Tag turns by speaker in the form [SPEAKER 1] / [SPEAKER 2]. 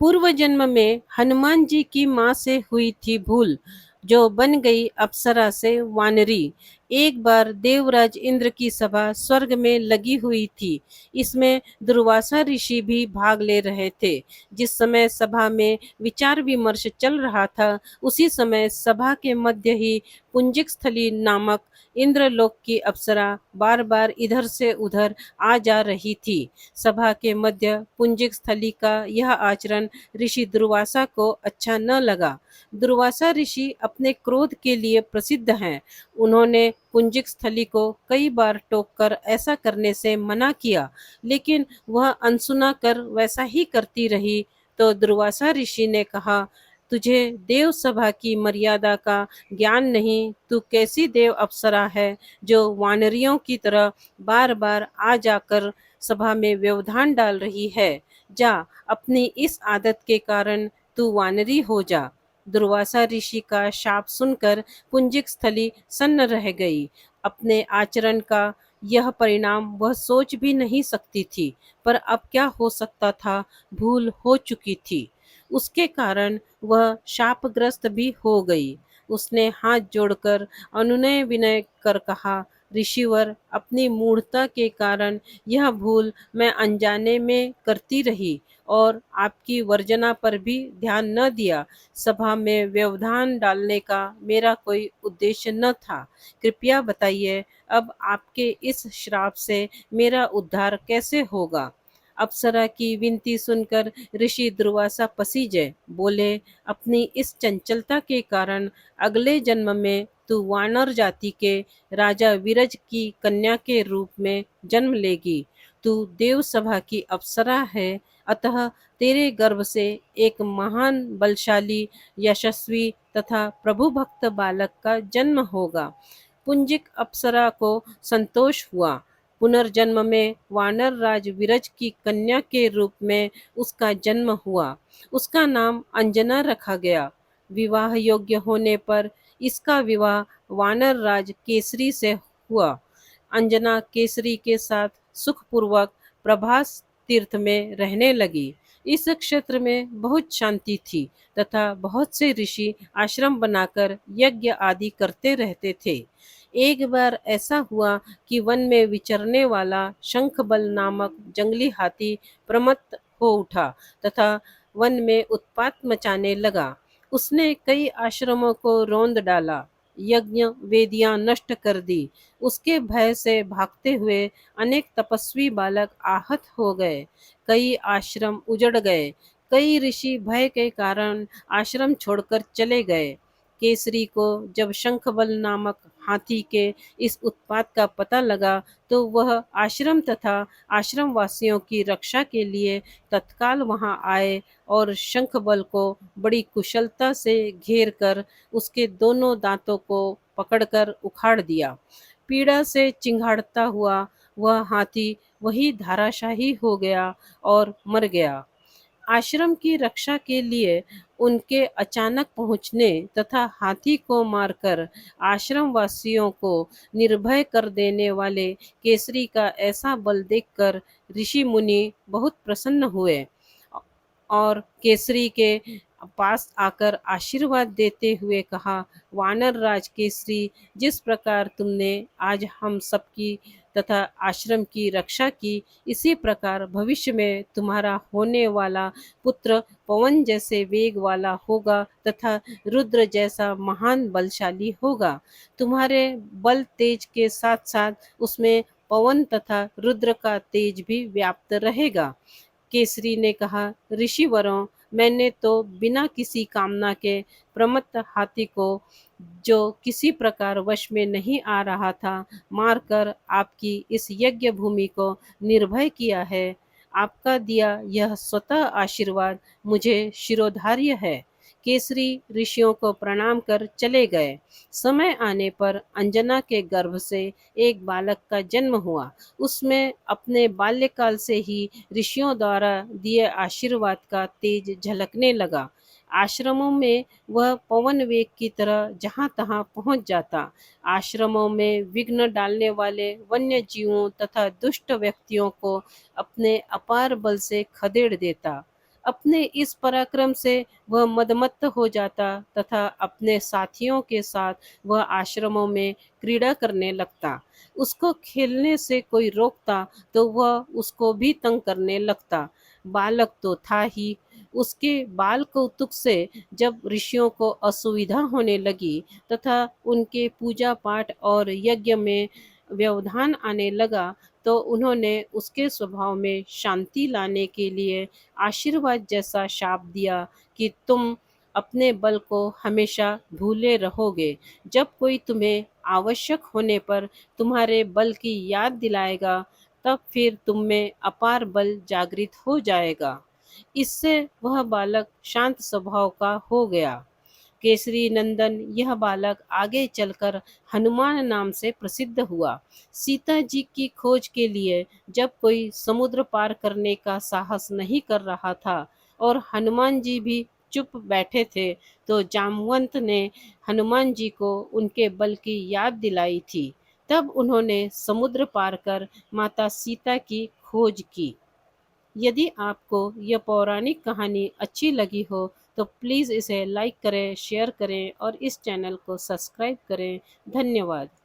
[SPEAKER 1] पूर्व जन्म में हनुमान जी की माँ से हुई थी भूल, जो बन गई अप्सरा से वानरी। एक बार देवराज इंद्र की सभा स्वर्ग में लगी हुई थी। इसमें दुर्वासा ऋषि भी भाग ले रहे थे। जिस समय सभा में विचार विमर्श चल रहा था, उसी समय सभा के मध्य ही पुंजिक स्थली नामक इंद्रलोक की अप्सरा बार बार इधर से उधर आ जा रही थी। सभा के मध्य पुंजिक स्थली का यह आचरण ऋषि दुर्वासा को अच्छा न लगा। दुर्वासा ऋषि अपने क्रोध के लिए प्रसिद्ध हैं। उन्होंने पुंजिक स्थली को कई बार टोककर ऐसा करने से मना किया, लेकिन वह अनसुना कर वैसा ही करती रही। तो दुर्वासा ऋषि ने कहा, तुझे देव सभा की मर्यादा का ज्ञान नहीं। तू कैसी देव अप्सरा है जो वानरियों की तरह बार बार आ जाकर सभा में व्यवधान डाल रही है। जा, अपनी इस आदत के कारण तू वानरी हो जा। दुर्वासा ऋषि का शाप सुनकर पुंजिक स्थली सन्न रह गई। अपने आचरण का यह परिणाम वह सोच भी नहीं सकती थी, पर अब क्या हो सकता था, भूल हो चुकी थी। उसके कारण वह शापग्रस्त भी हो गई। उसने हाथ जोड़कर अनुनय विनय कर कहा, ऋषिवर, अपनी मूढ़ता के कारण यह भूल मैं अनजाने में करती रही और आपकी वर्जना पर भी ध्यान न दिया। सभा में व्यवधान डालने का मेरा कोई उद्देश्य न था। कृपया बताइए, अब आपके इस श्राप से मेरा उद्धार कैसे होगा? अप्सरा की विनती सुनकर ऋषि दुर्वासा पसीजे। बोले, अपनी इस चंचलता के कारण अगले जन्म में तू वानर जाति के राजा विरज की कन्या के रूप में जन्म लेगी। तू देव सभा की अप्सरा है, अतः तेरे गर्भ से एक महान बलशाली यशस्वी तथा प्रभु भक्त बालक का जन्म होगा। पुंजिक अप्सरा को संतोष हुआ। पुनर्जन्म में वानर राज विरज की कन्या के रूप में उसका जन्म हुआ। उसका नाम अंजना रखा गया। विवाह योग्य होने पर इसका विवाह वानर राज केसरी से हुआ। अंजना केसरी के साथ सुखपूर्वक प्रभास तीर्थ में रहने लगी। इस क्षेत्र में बहुत शांति थी तथा बहुत से ऋषि आश्रम बनाकर यज्ञ आदि करते रहते थे। एक बार ऐसा हुआ कि वन में विचरने वाला शंखबल नामक जंगली हाथी प्रमत्त हो उठा तथा वन में उत्पात मचाने लगा। उसने कई आश्रमों को रौंद डाला, यज्ञ वेदियां नष्ट कर दी। उसके भय से भागते हुए अनेक तपस्वी बालक आहत हो गए। कई आश्रम उजड़ गए। कई ऋषि भय के कारण आश्रम छोड़कर चले गए। केसरी को जब शंखबल नामक हाथी के इस उत्पात का पता लगा, तो वह आश्रम तथा आश्रम वासियों की रक्षा के लिए तत्काल वहां आए और शंखबल को बड़ी कुशलता से घेर कर उसके दोनों दांतों को पकड़कर उखाड़ दिया। पीड़ा से चिंघाड़ता हुआ वह हाथी वही धराशायी हो गया और मर गया। आश्रम की रक्षा के लिए उनके अचानक पहुंचने तथा हाथी को मारकर आश्रम वासियों को निर्भय कर देने वाले केसरी का ऐसा बल देखकर ऋषि मुनि बहुत प्रसन्न हुए और केसरी के पास आकर आशीर्वाद देते हुए कहा, वानर राज केसरी, जिस प्रकार तुमने आज हम सबकी तथा आश्रम की रक्षा की, इसी प्रकार भविष्य में तुम्हारा होने वाला पुत्र पवन जैसे वेग वाला होगा तथा रुद्र जैसा महान बलशाली होगा। तुम्हारे बल तेज के साथ साथ उसमें पवन तथा रुद्र का तेज भी व्याप्त रहेगा। केसरी ने कहा, ऋषिवरों, मैंने तो बिना किसी कामना के प्रमत्त हाथी को, जो किसी प्रकार वश में नहीं आ रहा था, मारकर आपकी इस यज्ञ भूमि को निर्भय किया है। आपका दिया यह स्वतः आशीर्वाद मुझे शिरोधार्य है। केसरी ऋषियों को प्रणाम कर चले गए। समय आने पर अंजना के गर्भ से एक बालक का जन्म हुआ। उसमें अपने बाल्यकाल से ही ऋषियों द्वारा दिए आशीर्वाद का तेज झलकने लगा। आश्रमों में वह पवन वेग की तरह जहाँ तहाँ पहुँच जाता। आश्रमों में विघ्न डालने वाले वन्य जीवों तथा दुष्ट व्यक्तियों को अपने अपार बल से खदेड़ देता। अपने इस पराक्रम से वह मदमत्त हो जाता तथा अपने साथियों के साथ वह आश्रमों में क्रीड़ा करने लगता। उसको खेलने से कोई रोकता तो वह उसको भी तंग करने लगता। बालक तो था ही, उसके बाल कौतुक से जब ऋषियों को असुविधा होने लगी तथा उनके पूजा पाठ और यज्ञ में व्यवधान आने लगा, तो उन्होंने उसके स्वभाव में शांति लाने के लिए आशीर्वाद जैसा शाप दिया कि तुम अपने बल को हमेशा भूले रहोगे। जब कोई तुम्हें आवश्यक होने पर तुम्हारे बल की याद दिलाएगा, तब फिर तुम में अपार बल जागृत हो जाएगा। इससे वह बालक शांत स्वभाव का हो गया। केसरी नंदन यह बालक आगे चलकर हनुमान नाम से प्रसिद्ध हुआ। सीता जी की खोज के लिए जब कोई समुद्र पार करने का साहस नहीं कर रहा था और हनुमान जी भी चुप बैठे थे, तो जामवंत ने हनुमान जी को उनके बल की याद दिलाई थी। तब उन्होंने समुद्र पार कर माता सीता की खोज की। यदि आपको यह पौराणिक कहानी अच्छी लगी हो तो प्लीज़ इसे लाइक करें, शेयर करें और इस चैनल को सब्सक्राइब करें। धन्यवाद।